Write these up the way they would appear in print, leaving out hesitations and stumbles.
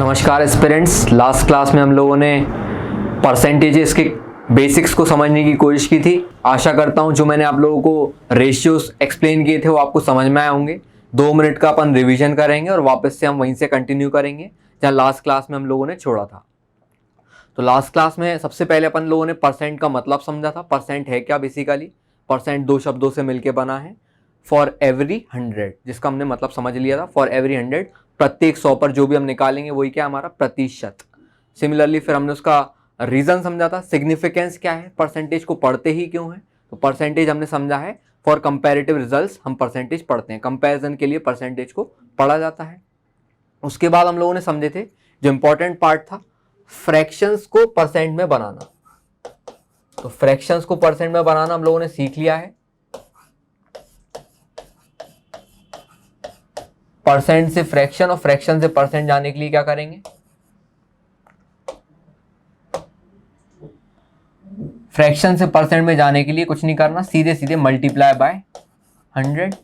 नमस्कार aspirants. Last class में हम लोगों ने परसेंटेजेस के बेसिक्स को समझने की कोशिश की थी। आशा करता हूं जो मैंने आप लोगों को रेशियोज एक्सप्लेन किए थे वो आपको समझ में आए होंगे। 2 मिनट का अपन रिवीजन करेंगे और वापस से हम वहीं से कंटिन्यू करेंगे जहां लास्ट क्लास में हम लोगों ने छोड़ा था। तो लास्ट क्लास में सबसे पहले अपन लोगों ने परसेंट का मतलब समझा था। परसेंट है क्या? बेसिकली परसेंट 2 शब्दों से मिलकर बना है। फॉर एवरी 100, जिसका हमने मतलब समझ लिया था। फॉर एवरी 100, प्रत्येक 100 पर जो भी हम निकालेंगे वही क्या हमारा प्रतिशत। सिमिलरली फिर हमने उसका रीजन समझा था। सिग्निफिकेंस क्या है, परसेंटेज को पढ़ते ही क्यों है। तो परसेंटेज हमने समझा है फॉर कंपैरेटिव रिजल्ट्स हम परसेंटेज पढ़ते हैं, कंपैरिजन के लिए परसेंटेज को पढ़ा जाता है। उसके बाद हम लोगों ने समझे थे जो इंपॉर्टेंट पार्ट था, फ्रैक्शंस को परसेंट में बनाना। तो फ्रैक्शंस को परसेंट में बनाना हम लोगों ने सीख लिया है। परसेंट से फ्रैक्शन और फ्रैक्शन से परसेंट जाने के लिए क्या करेंगे, फ्रैक्शन से परसेंट में जाने के लिए कुछ नहीं करना, सीधे सीधे मल्टीप्लाई बाय 100।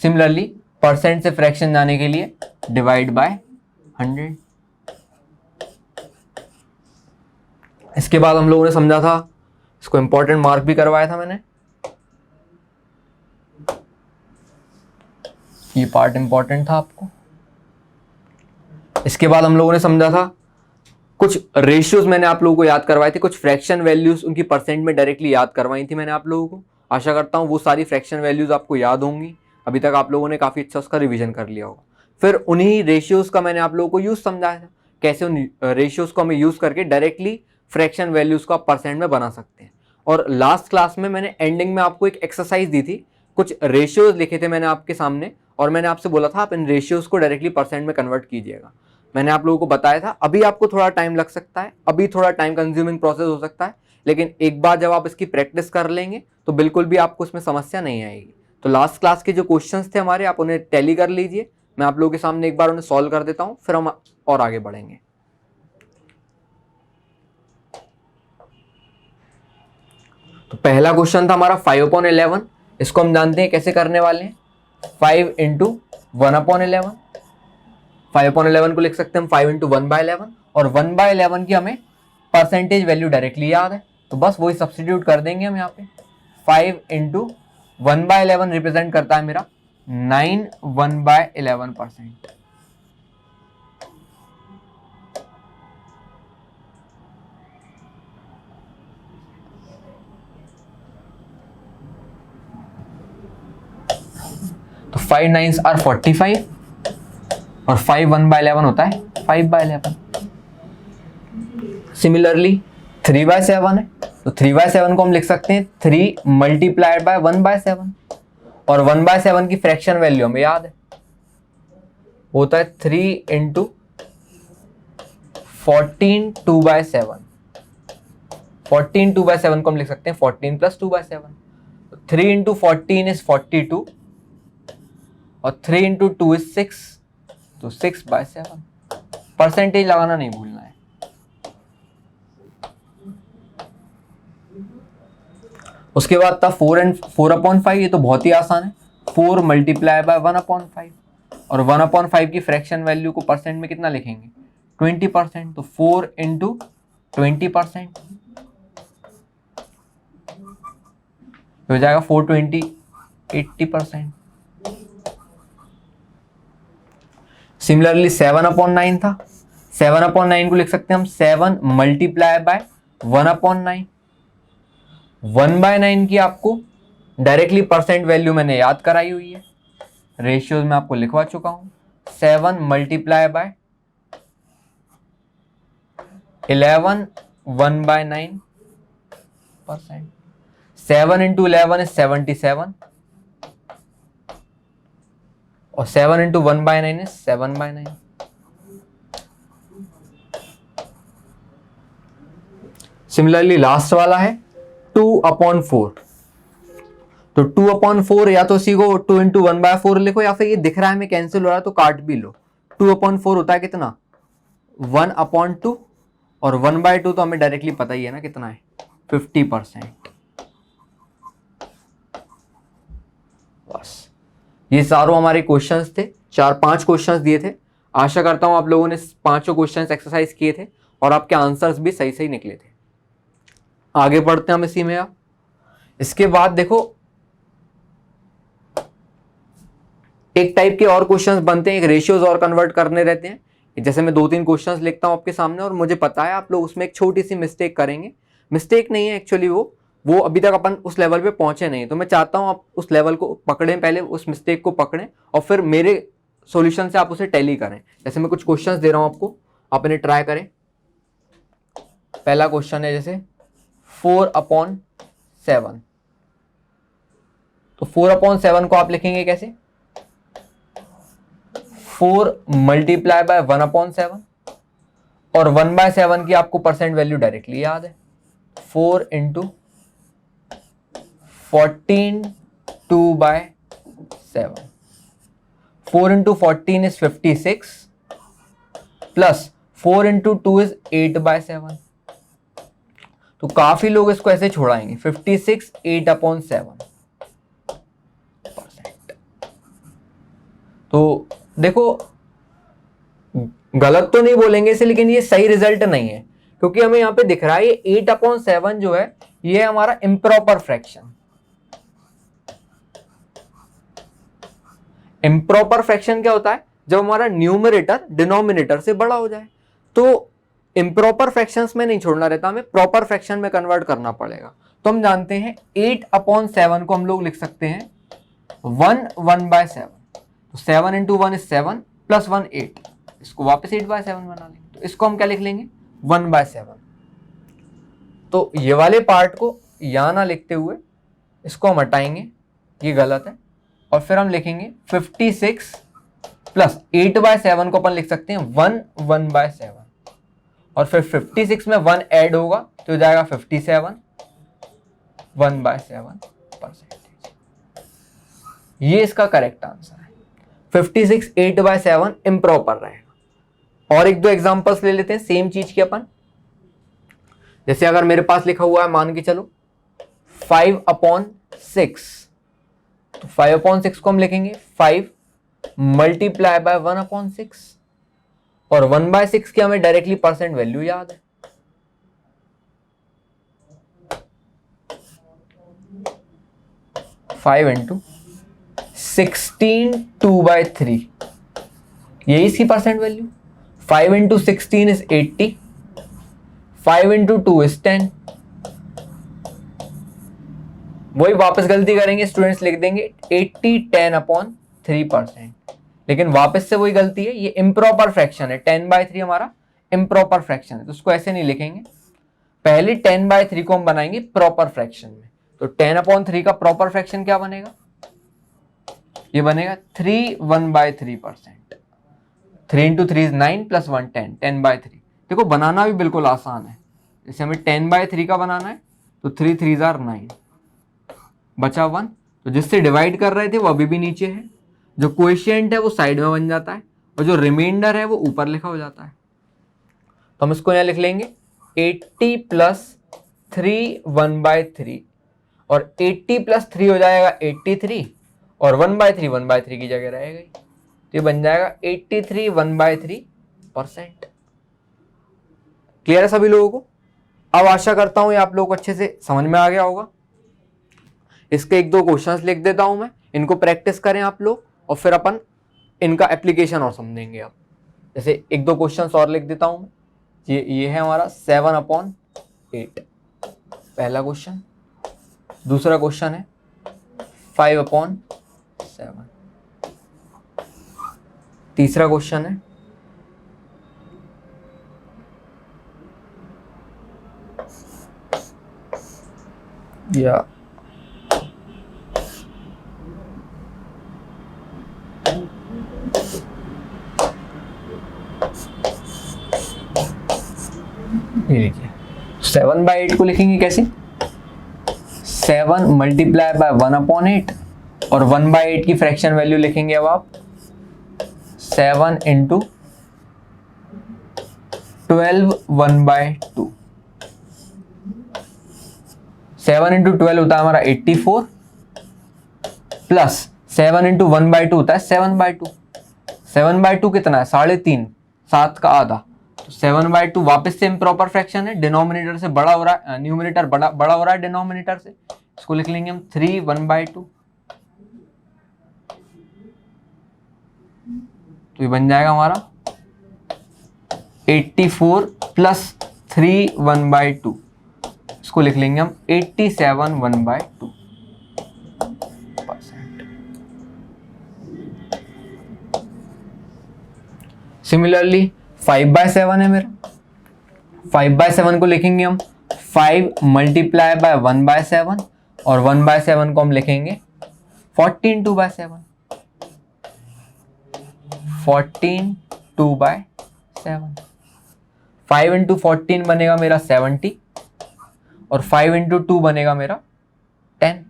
सिमिलरली परसेंट से फ्रैक्शन जाने के लिए डिवाइड बाय 100। इसके बाद हम लोगों ने समझा था, इसको इंपॉर्टेंट मार्क भी करवाया था मैंने, ये पार्ट इंपॉर्टेंट था आपको। इसके बाद हम लोगों ने समझा था कुछ रेशियोज मैंने आप लोगों को याद करवाए थे, कुछ फ्रैक्शन वैल्यूज उनकी परसेंट में डायरेक्टली याद करवाई थी मैंने आप लोगों को। आशा करता हूं वो सारी फ्रैक्शन वैल्यूज आपको याद होंगी। अभी तक आप लोगों ने काफी अच्छा उसका रिवीजन कर लिया होगा। फिर उन्हीं रेशियोज का मैंने आप लोगों को यूज समझाया था, कैसे उन रेशियोज को हमें यूज करके डायरेक्टली फ्रैक्शन वैल्यूज को आप परसेंट में बना सकते हैं। और लास्ट क्लास में मैंने एंडिंग में आपको एक एक्सरसाइज दी थी, कुछ रेशियोज लिखे थे मैंने आपके सामने और मैंने आपसे बोला था आप इन रेशियोज को डायरेक्टली परसेंट में कन्वर्ट कीजिएगा। मैंने आप लोगों को बताया था अभी आपको थोड़ा टाइम लग सकता है, अभी थोड़ा टाइम कंज्यूमिंग प्रोसेस हो सकता है, लेकिन एक बार जब आप इसकी प्रैक्टिस कर लेंगे तो बिल्कुल भी आपको इसमें समस्या नहीं आएगी। तो लास्ट क्लास के जो क्वेश्चंस थे हमारे, आप उन्हें टैली कर लीजिए। मैं आप लोगों के सामने एक बार उन्हें सॉल्व कर देता हूं, फिर हम और आगे बढ़ेंगे। तो पहला क्वेश्चन था हमारा 5/11। इसको हम जानते हैं कैसे करने वाले हैं, 5 × 1/11। 5/11 को लिख सकते हैं हम 5 × 1/11 और 1/11 की हमें परसेंटेज वैल्यू डायरेक्टली याद है, तो बस वही सब्स्टिट्यूट कर देंगे हम यहाँ पे। 5 × 1/11 रिप्रेजेंट करता है मेरा 9 1/11%। तो 5 9s are 45 और 5 1/11 होता है 5/11। सिमिलरली 3/7 है, तो 3/7 को हम लिख सकते हैं 3 मल्टीप्लाइड बाय 1/7 और 1/7 की फ्रैक्शन वैल्यू हमें याद है, होता है 3 × 14 2/7। 14 2/7 को हम लिख सकते हैं 14 + 2/7। 3 × 14 is 42 और 3 × 2 is 6, तो 6/7। परसेंटेज लगाना नहीं भूलना है। उसके बाद था 4/5। ये तो बहुत ही आसान है, 4 मल्टीप्लाई बाय 1/5 और 1/5 की फ्रैक्शन वैल्यू को परसेंट में कितना लिखेंगे, 20%। तो 4 × 20% हो जाएगा 420 80%। सिमिलरली 7/9 था, 7/9 को लिख सकते हैं हम 7 मल्टीप्लाई बाय 1/9। 1/9 की आपको डायरेक्टली परसेंट वैल्यू मैंने याद कराई हुई है, रेशियोज में आपको लिखवा चुका हूं। 7 मल्टीप्लाई बाय 11 1/9%। 7 × 11 is 77 और 7 × 1/9 is 7/9। सिमिलरली लास्ट वाला है 2/4। तो 2/4 या तो इसी को 2 × 1/4 लिखो या फिर ये दिख रहा है हमें कैंसिल हो रहा है तो काट भी लो। 2/4 होता है कितना, 1/2 और 1/2 तो हमें डायरेक्टली पता ही है ना कितना है, 50%। बस ये सारों हमारे क्वेश्चंस थे, 4-5 क्वेश्चंस दिए थे। आशा करता हूं आप लोगों ने पांचों क्वेश्चंस एक्सरसाइज किए थे और आपके आंसर्स भी सही सही निकले थे। आगे बढ़ते हैं हम इसी में। आप इसके बाद देखो एक टाइप के और क्वेश्चंस बनते हैं, एक रेशियोज और कन्वर्ट करने रहते हैं। जैसे मैं 2-3 क्वेश्चंस लिखता हूं आपके सामने और मुझे पता है आप लोग उसमें एक छोटी सी मिस्टेक करेंगे। मिस्टेक नहीं है एक्चुअली, वो अभी तक अपन उस लेवल पे पहुंचे नहीं, तो मैं चाहता हूं आप उस लेवल को पकड़ें, पहले उस मिस्टेक को पकड़ें और फिर मेरे सॉल्यूशन से आप उसे टैली करें। जैसे मैं कुछ क्वेश्चंस दे रहा हूं आपको, आप इन्हें ट्राई करें। पहला क्वेश्चन है जैसे 4/7, तो 4/7 को आप लिखेंगे कैसे? 4 मल्टीप्लाई बाय 1/7 और 1/7 की आपको परसेंट वैल्यू डायरेक्टली याद है, 4 into 14 2/7। 4 into 14 is 56 plus 4 into 2 is 8/7। तो काफी लोग इसको ऐसे छोड़ाएंगे, 56 8/7। तो देखो गलत तो नहीं बोलेंगे इसे, लेकिन ये सही रिजल्ट नहीं है, क्योंकि हमें यहां पे दिख रहा है ये 8/7 जो है ये हमारा इम्प्रॉपर फ्रैक्शन। इम्प्रॉपर फ्रैक्शन क्या होता है? जब हमारा न्यूमरेटर डिनोमिनेटर से बड़ा हो जाए। तो इम्प्रॉपर फ्रैक्शंस में नहीं छोड़ना रहता, हमें प्रॉपर फ्रैक्शन में कन्वर्ट करना पड़ेगा। तो हम जानते हैं 8/7 को हम लोग लिख सकते हैं 1/7। तो 7 इंटू 1 इज 7 प्लस 1 8, इसको वापस 8/7 बना लेंगे। तो इसको हम क्या लिख लेंगे? 1/7। तो ये वाले पार्ट को यहां ना लिखते हुए इसको हम हटाएंगे, ये गलत है, और फिर हम लिखेंगे 56 प्लस 8/7 को अपन लिख सकते हैं 1/7, और फिर 56 में 1 ऐड होगा तो हो जाएगा 57 1/7%। ये इसका करेक्ट आंसर है। 56 8/7 इम्प्रॉपर रहेगा। और एक दो एग्जांपल्स ले लेते हैं सेम चीज के अपन। जैसे अगर मेरे पास लिखा हुआ है, मान के चलो 5/6, तो 5/6 को हम लिखेंगे 5 मल्टीप्लाई बाय 1/6, और 1/6 की हमें डायरेक्टली परसेंट वैल्यू याद है। फाइव इंटू 16 2/3, यही इसकी percent value. 5 into 16 is 80, 5 into 2 is 10। वही वापस गलती करेंगे स्टूडेंट्स, लिख देंगे 80 10/3%, लेकिन वापस से वही गलती है, ये इम्प्रॉपर फ्रैक्शन है। 10/3 हमारा इम्प्रॉपर फ्रैक्शन है, तो उसको ऐसे नहीं लिखेंगे। पहले 10/3 को हम बनाएंगे प्रॉपर फ्रैक्शन में। तो 10/3 का प्रॉपर फ्रैक्शन क्या बनेगा? ये बनेगा 3 1/3%। 3 इंटू 3 इज 9 प्लस 1 10, 10/3। देखो बनाना भी बिल्कुल आसान है। जैसे हमें 10/3 का बनाना है तो 3 3 आर 9, बचा 1, तो जिससे डिवाइड कर रहे थे वो अभी भी नीचे है, जो कोएफिशिएंट है वो साइड में बन जाता है, और जो रिमाइंडर है वो ऊपर लिखा हो जाता है। तो हम इसको यहाँ लिख लेंगे 80 प्लस 3 1/3, और 80 प्लस 3 हो जाएगा 83, और 1/3 1/3 की जगह रहेगा, तो ये बन जाएगा 83 1/3%। क्लियर है सभी लोगों को? अब आशा करता हूं ये आप लोगों को अच्छे से समझ में आ गया होगा। इसके एक दो क्वेश्चंस लिख देता हूं मैं, इनको प्रैक्टिस करें आप लोग, और फिर अपन इनका एप्लीकेशन और समझेंगे। अब जैसे एक दो क्वेश्चंस और लिख देता हूं मैं। ये है हमारा 7/8, पहला क्वेश्चन। दूसरा क्वेश्चन है 5/7। तीसरा क्वेश्चन है या ये देखिए 7/8 को लिखेंगे कैसे? 7 मल्टीप्लाई बाय 1/8, और 1/8 की फ्रैक्शन वैल्यू लिखेंगे अब आप 7 इंटू 12 1/2। 7 इंटू 12 होता है हमारा 84, प्लस 7 इंटू 1/2 होता है 7/2। 7/2 कितना है? 3.5, 7 का आधा। तो 7/2 वापस से इम्प्रॉपर फ्रैक्शन है, डिनोमिनेटर से बड़ा हो रहा है, न्यूमरेटर बड़ा हो रहा है डिनोमिनेटर से। इसको लिख लेंगे हम 3 1/2। तो ये बन जाएगा हमारा 84 प्लस 3 1/2। इसको लिख लेंगे हम 87 1/2%। सिमिलरली 5/7 है मेरा। 5/7 को लिखेंगे हम 5 मल्टीप्लाई बाय 1/7 और 1/7 को हम लिखेंगे 14 2/7। 14 2/7। 5 इंटू 14 बनेगा मेरा 70 और 5 इंटू 2 बनेगा मेरा 10।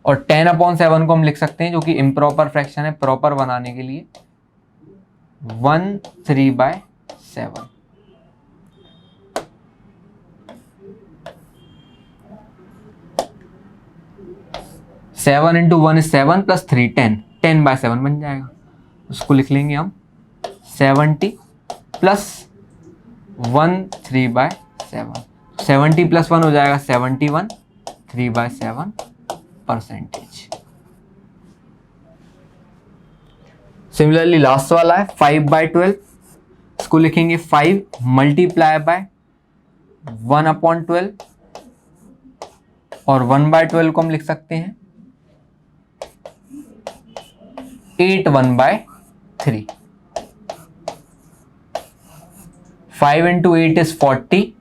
और 10/7 को हम लिख सकते हैं, जो कि इम्प्रॉपर फ्रैक्शन है, प्रॉपर बनाने के लिए 1/3/7। सेवन इंटू 1 इज 7 प्लस 3 10, 10/7 बन जाएगा। उसको लिख लेंगे हम 70 प्लस 1/3/7। 70 प्लस 1 हो जाएगा 71, 3/7%। सिमिलरली लास्ट वाला है 5/12। इसको लिखेंगे 5 मल्टीप्लाई बाय 1/12 और 1/12 को हम लिख सकते हैं 8 1/3। 5 इंटू 8 इज 40।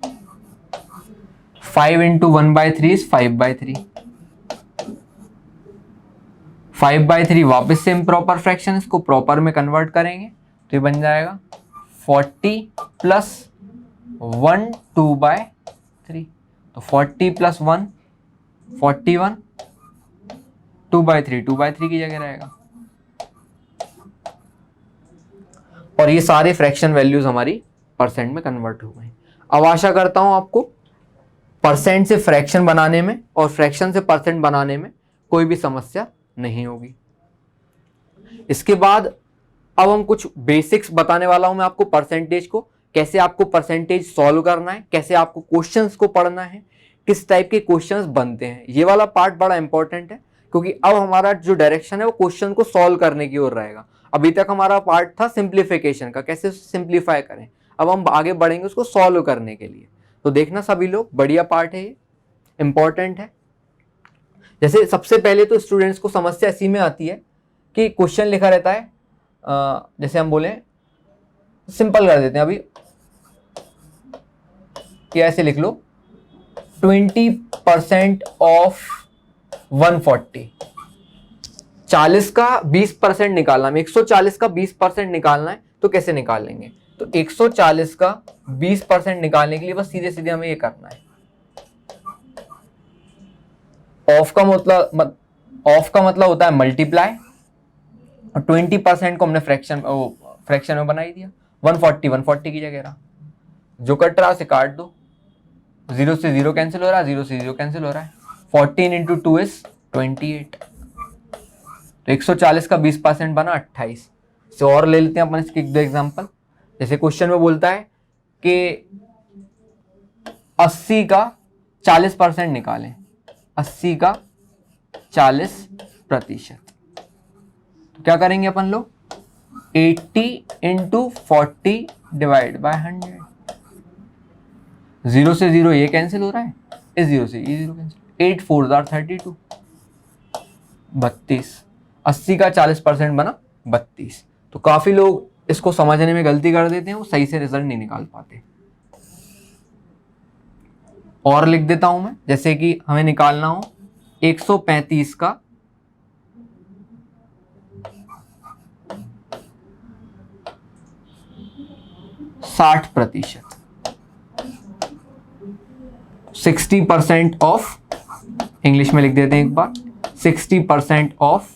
5 into 1/3 is 5/3। 5/3 वापस से इम्प्रॉपर फ्रैक्शन, इसको प्रॉपर में कन्वर्ट करेंगे तो ये बन जाएगा 40 प्लस 1 2/3। तो 40 प्लस 1 41, 2/3 2/3 की जगह रहेगा। और ये सारे फ्रैक्शन वैल्यूज हमारी परसेंट में कन्वर्ट हो गई। अब आशा करता हूं आपको परसेंट से फ्रैक्शन बनाने में और फ्रैक्शन से परसेंट बनाने में कोई भी समस्या नहीं होगी। इसके बाद अब हम कुछ बेसिक्स बताने वाला हूं मैं आपको परसेंटेज को, कैसे आपको परसेंटेज सॉल्व करना है, कैसे आपको क्वेश्चंस को पढ़ना है, किस टाइप के क्वेश्चंस बनते हैं। ये वाला पार्ट बड़ा इंपॉर्टेंट है, क्योंकि अब हमारा जो डायरेक्शन है वो क्वेश्चन को सॉल्व करने की ओर रहेगा। अभी तक हमारा पार्ट था सिंप्लीफिकेशन का, कैसे सिंप्लीफाई करें। अब हम आगे बढ़ेंगे उसको सॉल्व करने के लिए। तो देखना सभी लोग, बढ़िया पार्ट है ये, इंपॉर्टेंट है। जैसे सबसे पहले तो स्टूडेंट्स को समस्या इसी में आती है कि क्वेश्चन लिखा रहता है, जैसे हम बोले सिंपल कर देते हैं अभी कि ऐसे लिख लो 20% ऑफ 140। 40 का 20% निकालना है, 140 का 20% निकालना है, तो कैसे निकाल लेंगे? तो 140 का 20% निकालने के लिए बस सीधे सीधे हमें ये करना है। ऑफ का मतलब होता है मल्टीप्लाई, और 20% को हमने फ्रैक्शन में बना ही दिया। 140 की जगह रहा, जो कट रहा उसे काट दो, 0 से 0 कैंसिल हो रहा है, 0 से 0 कैंसिल हो रहा है। 14 इंटू 2 इज 28। तो 140 का 20% बना 28। इसे और ले लेते हैं अपन इसके दो एग्जांपल। जैसे क्वेश्चन में बोलता है कि 80 का 40% निकालें, 80 का 40%। तो क्या करेंगे अपन लोग, 80 इंटू 40 डिवाइड बाय 100। 0 से 0 ये कैंसिल हो रहा है, इस 0 से ये 0 कैंसिल। 8 4 32, 32। 80 का 40% बना 32। तो काफी लोग इसको समझने में गलती कर देते हैं, वो सही से रिजल्ट नहीं निकाल पाते। और लिख देता हूं मैं, जैसे कि हमें निकालना हो 135 का 60%। 60% ऑफ, इंग्लिश में लिख देते हैं एक बार, 60% ऑफ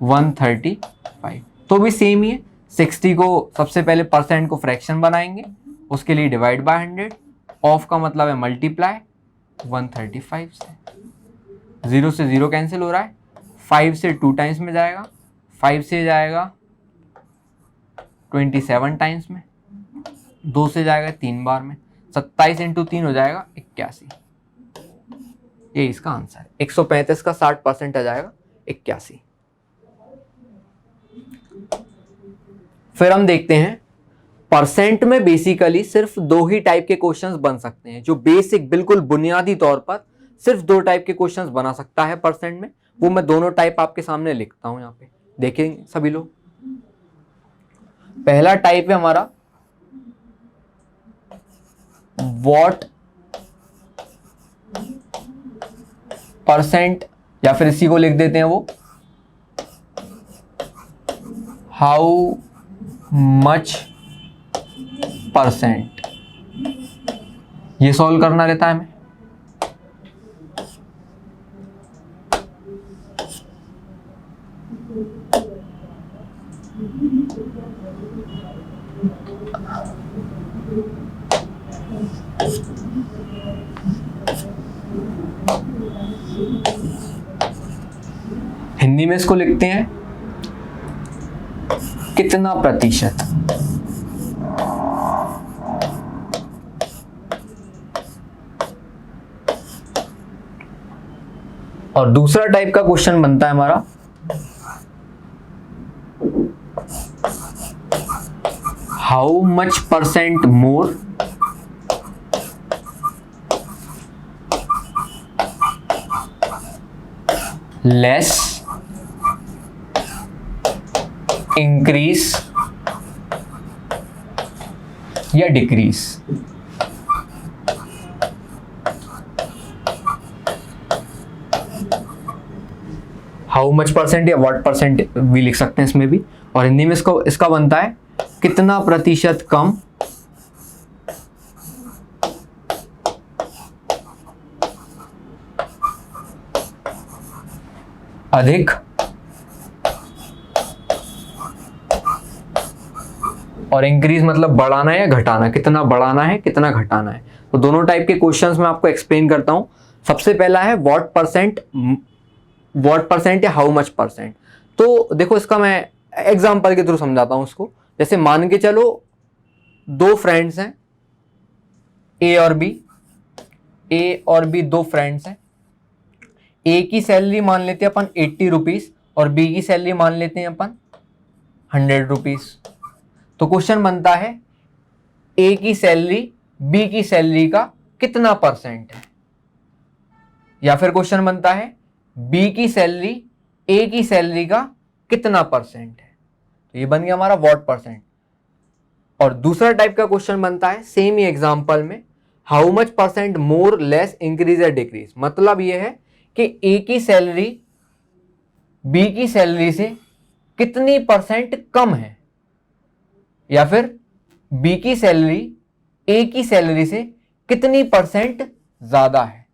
135। तो भी सेम ही है, 60 को सबसे पहले परसेंट को फ्रैक्शन बनाएंगे, उसके लिए डिवाइड बाय 100। ऑफ का मतलब है मल्टीप्लाई 135 से। 0 से 0 कैंसिल हो रहा है, 5 से 2 टाइम्स में जाएगा, 5 से जाएगा 27 टाइम्स में, 2 से जाएगा 3 बार में, 27 इंटू 3 हो जाएगा 81। ये इसका आंसर है। 135 का 60% आ जाएगा 81। फिर हम देखते हैं परसेंट में बेसिकली सिर्फ 2 ही टाइप के क्वेश्चंस बन सकते हैं, जो बेसिक बिल्कुल बुनियादी तौर पर सिर्फ 2 टाइप के क्वेश्चंस बना सकता है परसेंट में। वो मैं दोनों टाइप आपके सामने लिखता हूं, यहां पे देखेंगे सभी लोग। पहला टाइप है हमारा व्हाट परसेंट, या फिर इसी को लिख देते हैं वो हाउ मच परसेंट। ये सॉल्व करना रहता है हमें। हिंदी में इसको लिखते हैं कितना प्रतिशत। और दूसरा टाइप का क्वेश्चन बनता है हमारा how much percent more less increase या डिक्रीज। हाउ मच परसेंट या व्हाट परसेंट भी लिख सकते हैं इसमें भी। और हिंदी में इसका बनता है कितना प्रतिशत कम अधिक और इंक्रीज मतलब बढ़ाना है या घटाना, कितना बढ़ाना है कितना घटाना है। तो दोनों टाइप के क्वेश्चंस मैं आपको एक्सप्लेन करता हूं। सबसे पहला है व्हाट परसेंट या हाउ मच परसेंट। तो देखो इसका मैं एग्जांपल के थ्रू समझाता हूं उसको। जैसे मान के चलो 2 फ्रेंड्स हैं ए और बी 2 फ्रेंड्स हैं। ए की सैलरी मान लेते हैं अपन 80 रुपीज और बी की सैलरी मान लेते हैं अपन 100 रुपीज। तो क्वेश्चन बनता है ए की सैलरी बी की सैलरी का कितना परसेंट है, या फिर क्वेश्चन बनता है बी की सैलरी ए की सैलरी का कितना परसेंट है। तो ये बन गया हमारा व्हाट परसेंट। और दूसरा टाइप का क्वेश्चन बनता है सेम ही एग्जांपल में how much percent more less increase या डिक्रीज। मतलब ये है कि ए की सैलरी बी की सैलरी से कितनी परसेंट कम है, या फिर बी की सैलरी ए की सैलरी से कितनी परसेंट ज्यादा है।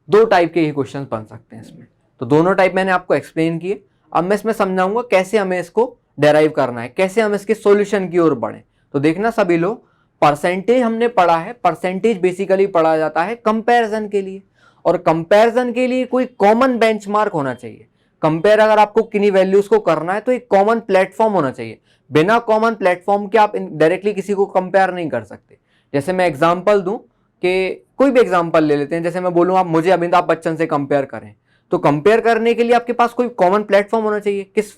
2 टाइप के ही क्वेश्चन बन सकते हैं इसमें। तो दोनों टाइप मैंने आपको एक्सप्लेन किए। अब मैं इसमें समझाऊंगा कैसे हमें इसको डेराइव करना है, कैसे हम इसके सॉल्यूशन की ओर बढ़े। तो देखना सभी लोग, परसेंटेज हमने पढ़ा है। परसेंटेज बेसिकली पढ़ा जाता है कंपैरिजन के लिए, और कंपैरिजन के लिए कोई कॉमन बेंचमार्क होना चाहिए। कंपेयर अगर आपको किन्हीं वैल्यूज को करना है तो एक कॉमन प्लेटफॉर्म होना चाहिए। बिना कॉमन प्लेटफॉर्म के आप डायरेक्टली किसी को कंपेयर नहीं कर सकते। जैसे मैं एग्जांपल दूं कि कोई भी एग्जांपल ले लेते हैं, जैसे मैं बोलूं आप मुझे अमिताभ बच्चन से कंपेयर करें, तो कंपेयर करने के लिए आपके पास कोई कॉमन प्लेटफॉर्म होना चाहिए। किस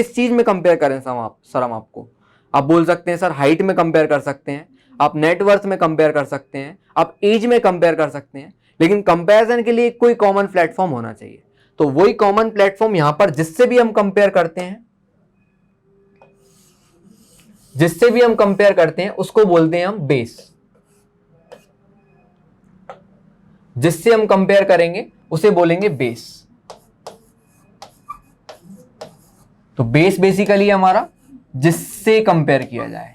चीज में कंपेयर करें सर हम आपको, आप बोल सकते हैं सर हाइट में कंपेयर कर सकते हैं, आप नेटवर्थ में कंपेयर कर सकते हैं, आप एज में कंपेयर कर सकते हैं, लेकिन कंपैरिजन के लिए कोई कॉमन प्लेटफॉर्म होना चाहिए। तो वही कॉमन प्लेटफॉर्म यहां पर जिससे भी हम कंपेयर करते हैं उसको बोलते हैं हम बेस। जिससे हम कंपेयर करेंगे उसे बोलेंगे बेस। तो बेस बेसिकली हमारा जिससे कंपेयर किया जाए।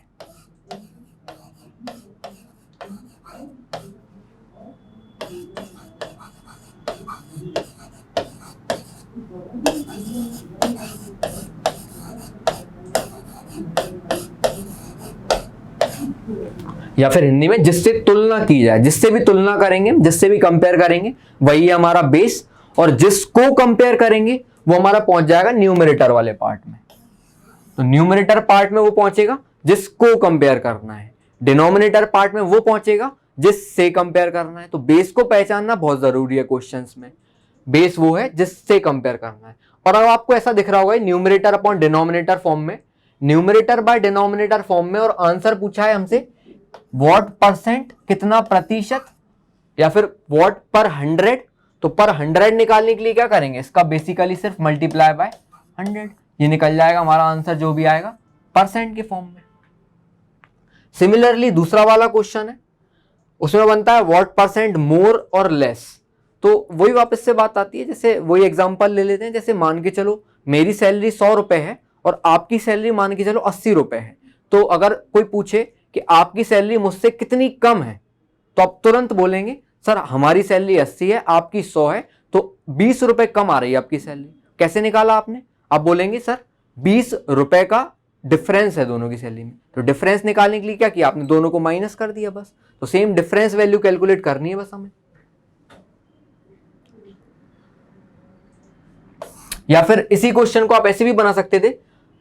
या फिर हिंदी में जिससे तुलना की जाए, जिससे भी तुलना करेंगे, जिससे भी कंपेयर करेंगे वही हमारा बेस। और जिसको कंपेयर करेंगे वो हमारा पहुंच जाएगा न्यूमरेटर वाले पार्ट में। तो न्यूमरेटर पार्ट में वो पहुंचेगा जिसको कंपेयर करना है, डिनोमिनेटर पार्ट में वो पहुंचेगा जिससे कंपेयर करना है। तो बेस को पहचानना बहुत जरूरी है क्वेश्चंस में। बेस वो है जिससे कंपेयर करना है। और अब आपको ऐसा दिख रहा होगा न्यूमरेटर अपॉन डिनोमिनेटर फॉर्म में, न्यूमरेटर बाय डिनोमिनेटर फॉर्म में, और आंसर पूछा है हमसे व्हाट परसेंट, कितना प्रतिशत, या फिर व्हाट पर 100। तो पर 100 निकालने के लिए क्या करेंगे, इसका बेसिकली सिर्फ मल्टीप्लाई बाय 100, ये निकल जाएगा हमारा आंसर जो भी आएगा परसेंट के फॉर्म में। सिमिलरली दूसरा वाला क्वेश्चन है, उसमें बनता है व्हाट परसेंट मोर और लेस। तो वही वापस से बात आती है, जैसे वही एग्जांपल ले लेते हैं। जैसे मान के चलो मेरी सैलरी 100 रुपए है और आपकी सैलरी मान के चलो 80 रुपए है। तो अगर कोई पूछे कि आपकी सैलरी मुझसे कितनी कम है, तो आप तुरंत बोलेंगे सर हमारी सैलरी 80 है, आपकी 100 है, तो 20 रुपए कम आ रही है आपकी सैलरी। कैसे निकाला आपने? आप बोलेंगे सर 20 रुपए का डिफरेंस है दोनों की सैलरी में। तो डिफरेंस निकालने के लिए क्या किया आपने, दोनों को माइनस कर दिया बस। तो सेम डिफरेंस वैल्यू कैलकुलेट करनी है बस हमें। या फिर इसी क्वेश्चन को आप ऐसे भी बना सकते थे,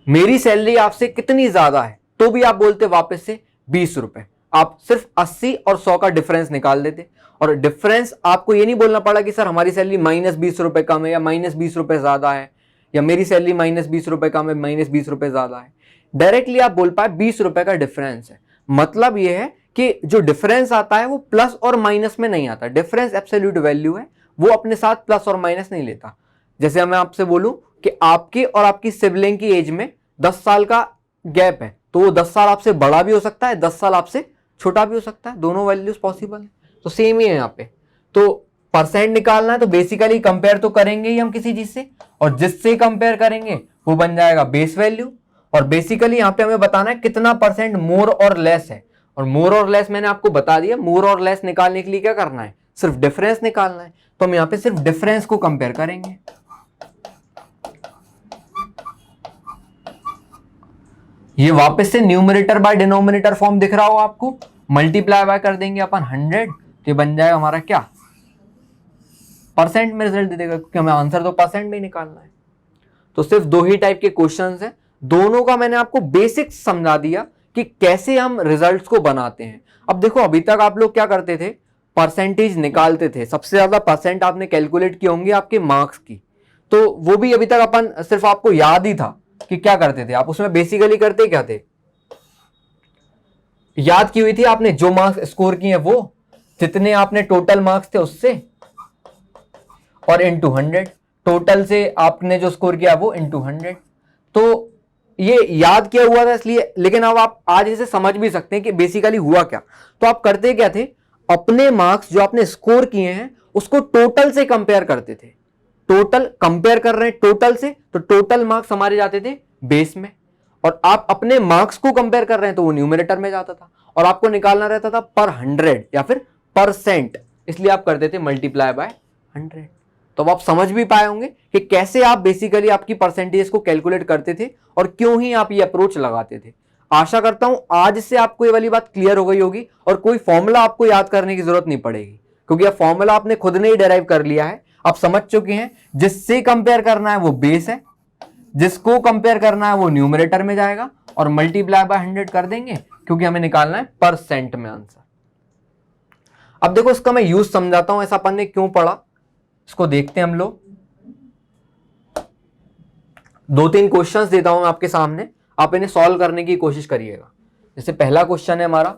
मेरी सैलरी आपसे कितनी ज्यादा है, तो भी आप बोलते वापस से 20 रुपए। आप सिर्फ 80 और 100 का डिफरेंस निकाल देते, और डिफरेंस आपको ये नहीं बोलना पड़ा कि सर हमारी सैलरी -20 रुपए कम है या -20 रुपए ज्यादा है, या मेरी सैलरी -20 रुपए कम है -20 रुपए ज्यादा है। डायरेक्टली आप बोल पाए 20 रुपए का डिफरेंस है। मतलब ये है कि जो डिफरेंस आता है वो प्लस और माइनस में नहीं आता। डिफरेंस एब्सोल्यूट वैल्यू है, वो अपने साथ प्लस और माइनस नहीं लेता। जैसे मैं आपसे बोलूं कि आपके और आपकी सिबलिंग की एज में 10 साल का गैप है, तो वो 10 साल आपसे बड़ा भी हो सकता है, 10 साल आपसे छोटा भी हो सकता है, दोनों वैल्यूज पॉसिबल है। तो सेम ही है यहाँ पे। तो परसेंट निकालना है तो बेसिकली कंपेयर तो करेंगे ही हम किसी चीज से, और जिससे कंपेयर करेंगे वो बन जाएगा बेस वैल्यू। और बेसिकली यहाँ पे हमें बताना है कितना परसेंट मोर और लेस है, और मोर और लेस मैंने आपको बता दिया। मोर और लेस निकालने के लिए क्या करना है, सिर्फ डिफरेंस निकालना है। तो हम यहाँ पे सिर्फ डिफरेंस को कंपेयर करेंगे। ये वापस से न्यूमरेटर बाय डिनोमिनेटर फॉर्म दिख रहा हो आपको, मल्टीप्लाई बाय कर देंगे अपन 100, तो ये बन जाएगा हमारा क्या, परसेंट में रिजल्ट दे देगा, क्योंकि हमें आंसर तो परसेंट में ही निकालना है। तो सिर्फ दो ही टाइप के क्वेश्चंस हैं, दोनों का मैंने आपको बेसिक्स समझा दिया कि कैसे हम रिजल्ट्स को बनाते हैं। अब देखो अभी तक आप लोग क्या करते थे, परसेंटेज निकालते थे। सबसे ज्यादा परसेंट आपने कैलकुलेट किए होंगे आपके मार्क्स की, तो वो भी अभी तक अपन सिर्फ आपको याद ही था कि क्या करते थे आप। उसमें बेसिकली करते क्या थे, याद की हुई थी आपने, जो मार्क्स स्कोर किए वो, जितने आपने टोटल मार्क्स थे उससे, और इनटू 100, टोटल से आपने जो स्कोर किया वो इनटू 100। तो ये याद किया हुआ था इसलिए, लेकिन अब आप आज इसे समझ भी सकते हैं कि बेसिकली हुआ क्या। तो आप करते क्या थे, अपने मार्क्स जो आपने स्कोर किए हैं उसको टोटल से कंपेयर करते थे। टोटल कंपेयर कर रहे हैं टोटल से, तो टोटल मार्क्स हमारे जाते थे बेस में, और आप अपने मार्क्स को कंपेयर कर रहे हैं तो वो न्यूमरेटर में जाता था, और आपको निकालना रहता था पर 100 या फिर परसेंट, इसलिए आप करते थे मल्टीप्लाई बाय 100। तो अब आप समझ भी पाए होंगे कि कैसे आप बेसिकली आपकी परसेंटेज को कैलकुलेट करते थे और क्यों ही आप ये अप्रोच लगाते थे। आशा करता हूं आज से आपको ये वाली बात क्लियर हो गई होगी, और कोई फॉर्मूला आपको याद करने की जरूरत नहीं पड़ेगी, क्योंकि यह फॉर्मूला आपने खुद ने ही डेराइव कर लिया है। आप समझ चुके हैं जिससे कंपेयर करना है वो बेस है, जिसको कंपेयर करना है वो न्यूमरेटर में जाएगा, और मल्टीप्लाई बाय 100 कर देंगे क्योंकि हमें निकालना है परसेंट में आंसर। अब देखो इसका मैं यूज समझाता हूं, ऐसा अपन ने क्यों पढ़ा, इसको देखते हैं हम लोग। 2-3 क्वेश्चंस देता हूं मैं आपके सामने, आप इन्हें सॉल्व करने की कोशिश करिएगा। जैसे पहला क्वेश्चन है हमारा,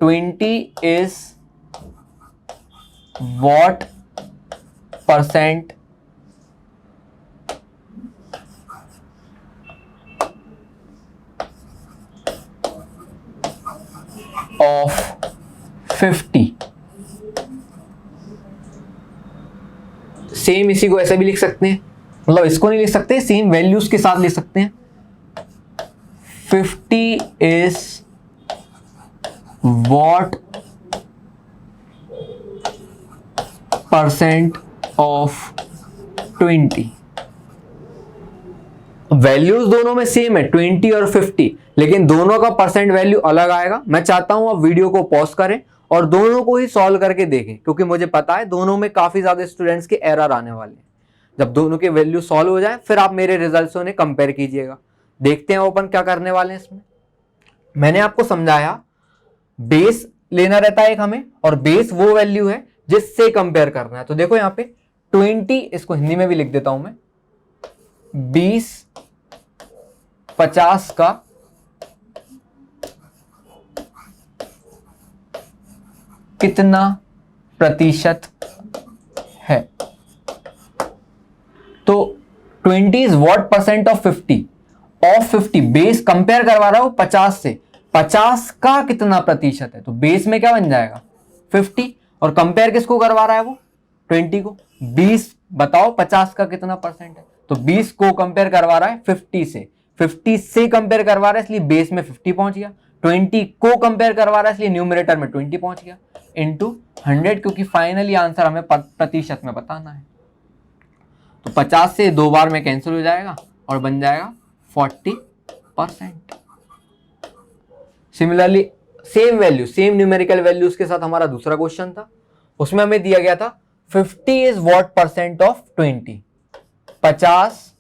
20 is what percent of 50। Same इसी को ऐसे भी लिख सकते हैं, मतलब इसको नहीं लिख सकते, सेम वैल्यूज के साथ लिख सकते हैं। 50 is what percent of 20। Values दोनों में सेम है 20 और 50, लेकिन दोनों का परसेंट वैल्यू अलग आएगा। मैं चाहता हूं आप वीडियो को पॉज करें और दोनों को ही सॉल्व करके देखें, क्योंकि मुझे पता है दोनों में काफी ज्यादा स्टूडेंट्स के एरर आने वाले हैं। जब दोनों के वैल्यू सॉल्व हो जाए फिर आप मेरे रिजल्ट्स ने कंपेयर कीजिएगा। देखते हैं अपन क्या करने वाले हैं इसमें। मैंने आपको समझाया बेस लेना रहता है एक हमें, और बेस वो वैल्यू है जिससे कंपेयर करना है। तो देखो यहाँ पे 20, इसको हिंदी में भी लिख देता हूं मैं, 20 50 का कितना प्रतिशत है। तो 20 is what percent of 50, base compare करवा रहा हूं 50 से, 50 का कितना प्रतिशत है। तो बेस में क्या बन जाएगा 50, और कंपेयर किसको करवा रहा है वो 20 को। 20 बताओ 50 का कितना परसेंट है, तो 20 को कंपेयर करवा रहा है 50 से, 50 से कंपेयर करवा रहा है इसलिए बेस में 50 पहुंच गया, 20 को कंपेयर करवा रहा है इसलिए न्यूमरेटर में 20 पहुंच गया, इनटू 100, क्योंकि फाइनली आंसर हमें प्रतिशत में बताना है। तो 50 से 2 बार में कैंसिल हो जाएगा और बन जाएगा 40%। Similarly same value, same numerical values के साथ हमारा दूसरा क्वेश्चन था, उसमें हमें दिया गया था 50 इज व्हाट परसेंट ऑफ 20, 50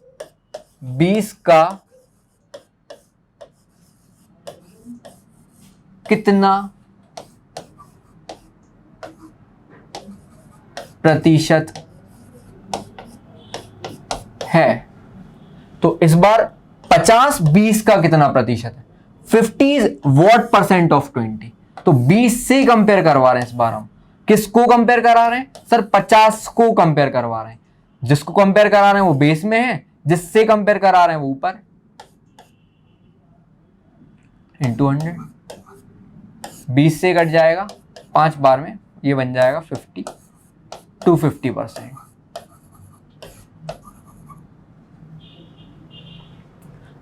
20 का कितना प्रतिशत है। तो इस बार 50 20 का कितना प्रतिशत है, 50 इज व्हाट परसेंट ऑफ 20, तो 20 से कंपेयर करवा रहे हैं। इस बार हम किसको कंपेयर करा रहे हैं सर, 50 को कंपेयर करवा रहे हैं। जिसको कंपेयर करा रहे हैं वो बेस में है, जिससे कंपेयर करा रहे हैं वो ऊपर, इंटू 100, 20 से कट जाएगा 5 बार में, ये बन जाएगा 50 to 50%।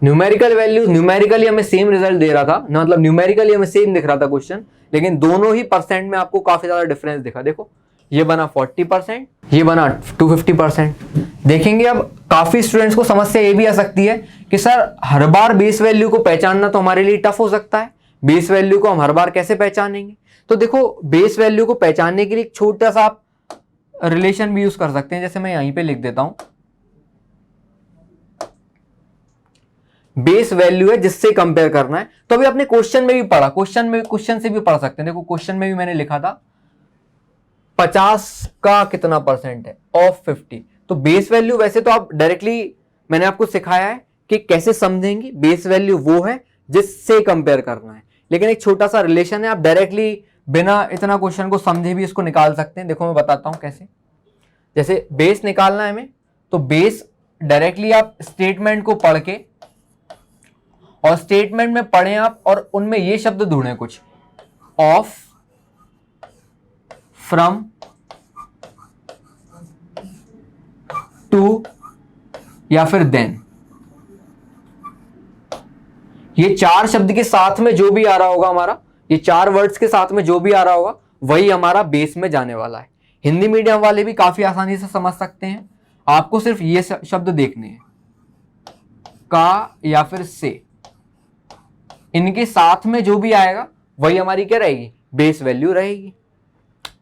न्यूमेरिकल वैल्यू, न्यूमेरिकली हमें सेम रिजल्ट दे रहा था ना, मतलब न्यूमेरिकली हमें सेम दिख रहा था क्वेश्चन, लेकिन दोनों ही परसेंट में आपको काफी ज्यादा डिफरेंस दिखा। देखो ये बना 40%, ये बना 250%। देखेंगे अब काफी स्टूडेंट्स को समस्या ये भी आ सकती है कि सर हर बार बेस वैल्यू को पहचानना तो हमारे लिए टफ हो सकता है, बेस वैल्यू को हम हर बार कैसे पहचानेंगे। तो देखो बेस वैल्यू को पहचानने के लिए एक छोटा सा आप रिलेशन भी यूज कर सकते हैं, जैसे मैं यहीं पे लिख देता हूं, बेस वैल्यू है जिससे कंपेयर करना है। तो अभी आपने क्वेश्चन में भी पढ़ा, क्वेश्चन से भी पढ़ सकते हैं। देखो क्वेश्चन में भी मैंने लिखा था 50 का कितना परसेंट है ऑफ 50। तो बेस वैल्यू वैसे तो आप डायरेक्टली, मैंने आपको सिखाया है कि कैसे समझेंगे, बेस वैल्यू वो है जिससे कंपेयर करना है, लेकिन एक छोटा सा रिलेशन है, आप डायरेक्टली बिना इतना क्वेश्चन को समझे भी इसको निकाल सकते हैं। देखो मैं बताता हूं कैसे। जैसे बेस निकालना है हमें, तो बेस डायरेक्टली आप स्टेटमेंट को पढ़ के, और स्टेटमेंट में पढ़ें आप और उनमें ये शब्द ढूंढें कुछ, ऑफ, फ्रॉम, टू या फिर देन। ये 4 शब्द के साथ में जो भी आ रहा होगा हमारा, ये 4 वर्ड्स के साथ में जो भी आ रहा होगा वही हमारा बेस में जाने वाला है। हिंदी मीडियम वाले भी काफी आसानी से समझ सकते हैं, आपको सिर्फ ये शब्द देखने हैं, का या फिर से, इनके साथ में जो भी आएगा वही हमारी क्या रहेगी, बेस वैल्यू रहेगी।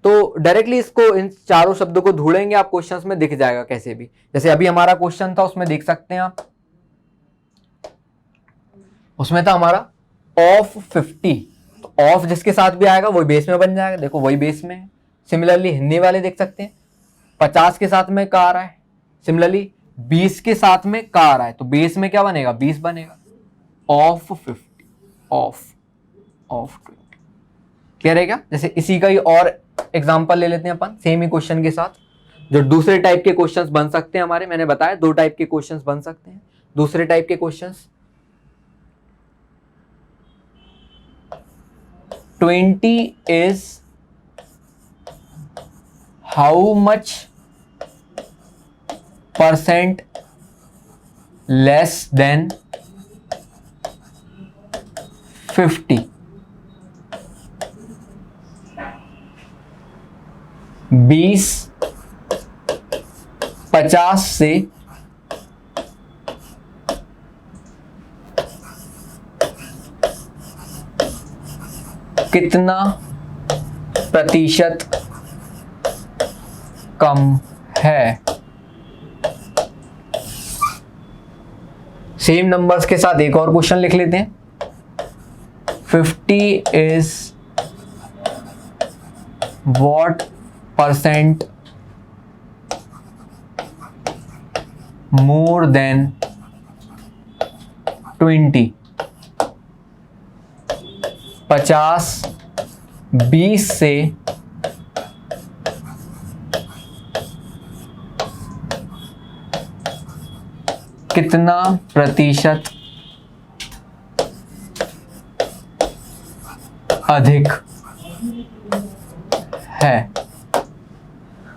तो डायरेक्टली इसको, इन चारों शब्दों को ढूंढेंगे आप, क्वेश्चंस में दिख जाएगा कैसे भी। जैसे अभी हमारा क्वेश्चन था उसमें देख सकते हैं आप, उसमें था हमारा ऑफ 50, तो ऑफ जिसके साथ भी आएगा वही बेस में बन जाएगा। देखो वही बेस में है। सिमिलरली हिंदी वाले देख सकते हैं 50 के साथ में का आ रहा है, सिमिलरली 20 के साथ में का आ रहा है, तो बेस में क्या बनेगा 20 बनेगा, ऑफ 50, ऑफ 20। क्लियर है क्या। जैसे इसी का ही और एग्जांपल ले लेते हैं अपन, सेम ही क्वेश्चन के साथ, जो दूसरे टाइप के क्वेश्चंस बन सकते हैं हमारे। मैंने बताया 2 टाइप के क्वेश्चंस बन सकते हैं, दूसरे टाइप के questions. 20 is how much percent less than 50? 20 50 से कितना 10% कम है। सेम नंबर्स के साथ एक और क्वेश्चन लिख लेते हैं। 50 is what percent more than 20? 50 20 से कितना प्रतिशत अधिक है।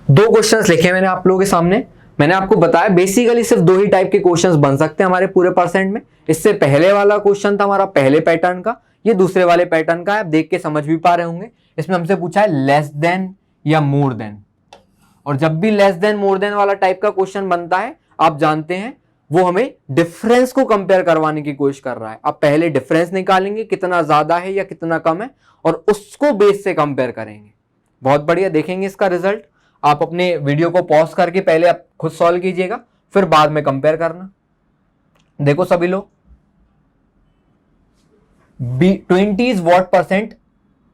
दो क्वेश्चंस लिखे मैंने आप लोगों के सामने। मैंने आपको बताया बेसिकली सिर्फ दो ही टाइप के क्वेश्चंस बन सकते हैं हमारे पूरे परसेंट में। इससे पहले वाला क्वेश्चन था हमारा पहले पैटर्न का, ये दूसरे वाले पैटर्न का है। आप देख के समझ भी पा रहे होंगे। इसमें हमसे पूछा है लेस देन या मोर देन, और जब भी लेस देन मोर देन वाला टाइप का क्वेश्चन बनता है आप जानते हैं वो हमें डिफरेंस को कंपेयर करवाने की कोशिश कर रहा है। आप पहले डिफरेंस निकालेंगे कितना ज्यादा है या कितना कम है, और उसको बेस से कंपेयर करेंगे। बहुत बढ़िया, देखेंगे इसका रिजल्ट। आप अपने वीडियो को पॉज करके पहले आप खुद सॉल्व कीजिएगा, फिर बाद में कंपेयर करना। देखो सभी लोग, 20 इज व्हाट परसेंट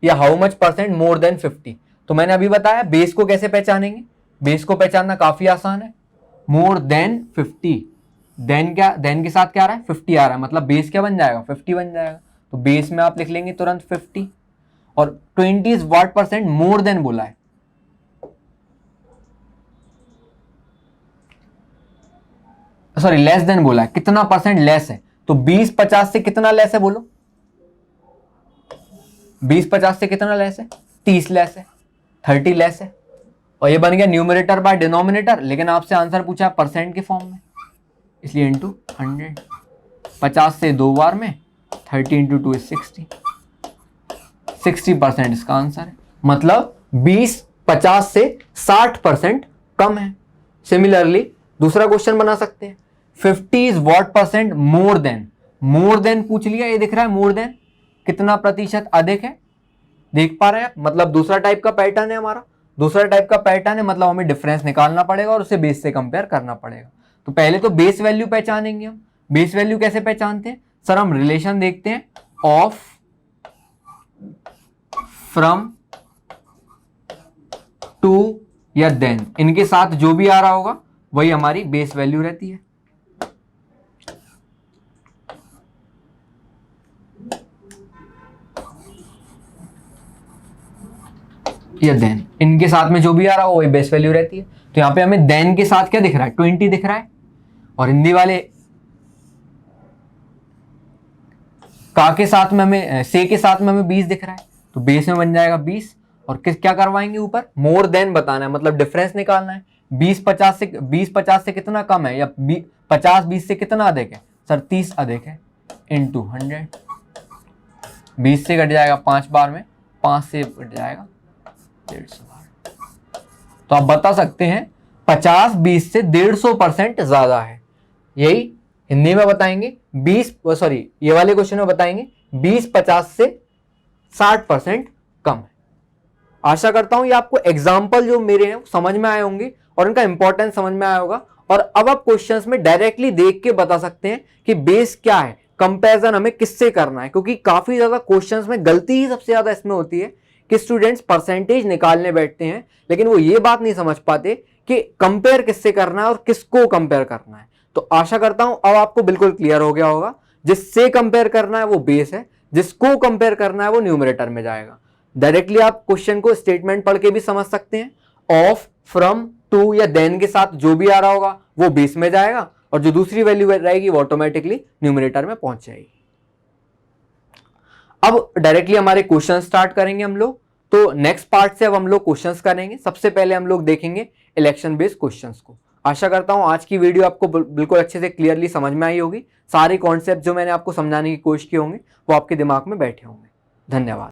या how much percent more than 50। तो मैंने अभी बताया बेस को कैसे पहचानेंगे। बेस को पहचानना काफी आसान है। मोर देन 50, देन क्या, देन के साथ क्या आ रहा है 50 आ रहा है, मतलब बेस क्या बन जाएगा 50 बन जाएगा। तो बेस में आप लिख लेंगे तुरंत 50। और 20 is what percent more than बोला है, सॉरी लेस देन बोला है, कितना परसेंट लेस है। तो 20 50 से कितना लेस है बोलो, 20 50 से कितना लेस है, 30 लेस है, 30 लेस है। और ये बन गया न्यूमरेटर बाय डिनोमिनेटर, लेकिन आपसे आंसर पूछा है परसेंट के फॉर्म में, इसलिए इंटू 100। 50 से दो बार में 30 इंटू 2 इज 60। 60% इसका आंसर है, मतलब 20 50 से 60% कम है। सिमिलरली दूसरा क्वेश्चन बना सकते हैं। 50 is what percent more than, more than पूछ लिया, ये दिख रहा है मोर देन, कितना प्रतिशत अधिक है, देख पा रहे हैं आप। मतलब दूसरा टाइप का पैटर्न है हमारा, दूसरा टाइप का पैटर्न है, मतलब हमें डिफरेंस निकालना पड़ेगा और उसे बेस से कंपेयर करना पड़ेगा। तो पहले तो बेस वैल्यू पहचानेंगे हम। बेस वैल्यू कैसे पहचानते हैं सर, हम रिलेशन देखते हैं ऑफ, फ्रॉम, टू या देन, इनके साथ जो भी आ रहा होगा वही हमारी बेस वैल्यू रहती है। या देन, इनके साथ में जो भी आ रहा हो वही बेस वैल्यू रहती है। तो यहां पे हमें देन के साथ क्या दिख रहा है 20 दिख रहा है, और हिंदी वाले का के साथ में हमें, से के साथ में हमें 20 दिख रहा है, तो बेस में बन जाएगा 20। और क्या करवाएंगे ऊपर, मोर देन बताना है, मतलब डिफरेंस निकालना है। 20 50 से कितना कम है, या 50 20 से कितना अधिक है सर, 30 अधिक है, इंटू 100। 20 से कट जाएगा 5 बार में, 5 से कट जाएगा 150 बार। तो आप बता सकते हैं 50 20 से 150% ज्यादा है। यही हिंदी में बताएंगे ये वाले क्वेश्चन में बताएंगे 20 50 से 60% कम है। आशा करता हूं ये आपको एग्जाम्पल जो मेरे हैं समझ में आए होंगे और इनका इंपॉर्टेंस समझ में आया होगा। और अब आप क्वेश्चंस में डायरेक्टली देख के बता सकते हैं कि बेस क्या है, कंपैरिजन हमें किससे करना है। क्योंकि काफी ज्यादा क्वेश्चंस में गलती ही सबसे ज्यादा इसमें होती है कि स्टूडेंट्स परसेंटेज निकालने बैठते हैं, लेकिन वो ये बात नहीं समझ पाते कि कंपेयर किससे करना है और किसको कंपेयर करना है। तो आशा करता हूं अब आपको बिल्कुल क्लियर हो गया होगा। जिससे कंपेयर करना है वो बेस है, जिसको कंपेयर करना है वो न्यूमरेटर में जाएगा। डायरेक्टली आप क्वेश्चन को स्टेटमेंट पढ़ के भी समझ सकते हैं। ऑफ, फ्रॉम, टू या देन के साथ जो भी आ रहा होगा वो बेस में जाएगा, और जो दूसरी वैल्यू रहेगी वो ऑटोमेटिकली न्यूमरेटर में पहुंच जाएगी। अब डायरेक्टली हमारे क्वेश्चन स्टार्ट करेंगे हम लोग। तो नेक्स्ट पार्ट से अब हम लोग क्वेश्चंस करेंगे। सबसे पहले हम लोग देखेंगे इलेक्शन बेस्ड क्वेश्चंस को। आशा करता हूं आज की वीडियो आपको बिल्कुल अच्छे से क्लियरली समझ में आई होगी। सारे कॉन्सेप्ट जो मैंने आपको समझाने की कोशिश की होंगे वो आपके दिमाग में बैठे होंगे। धन्यवाद।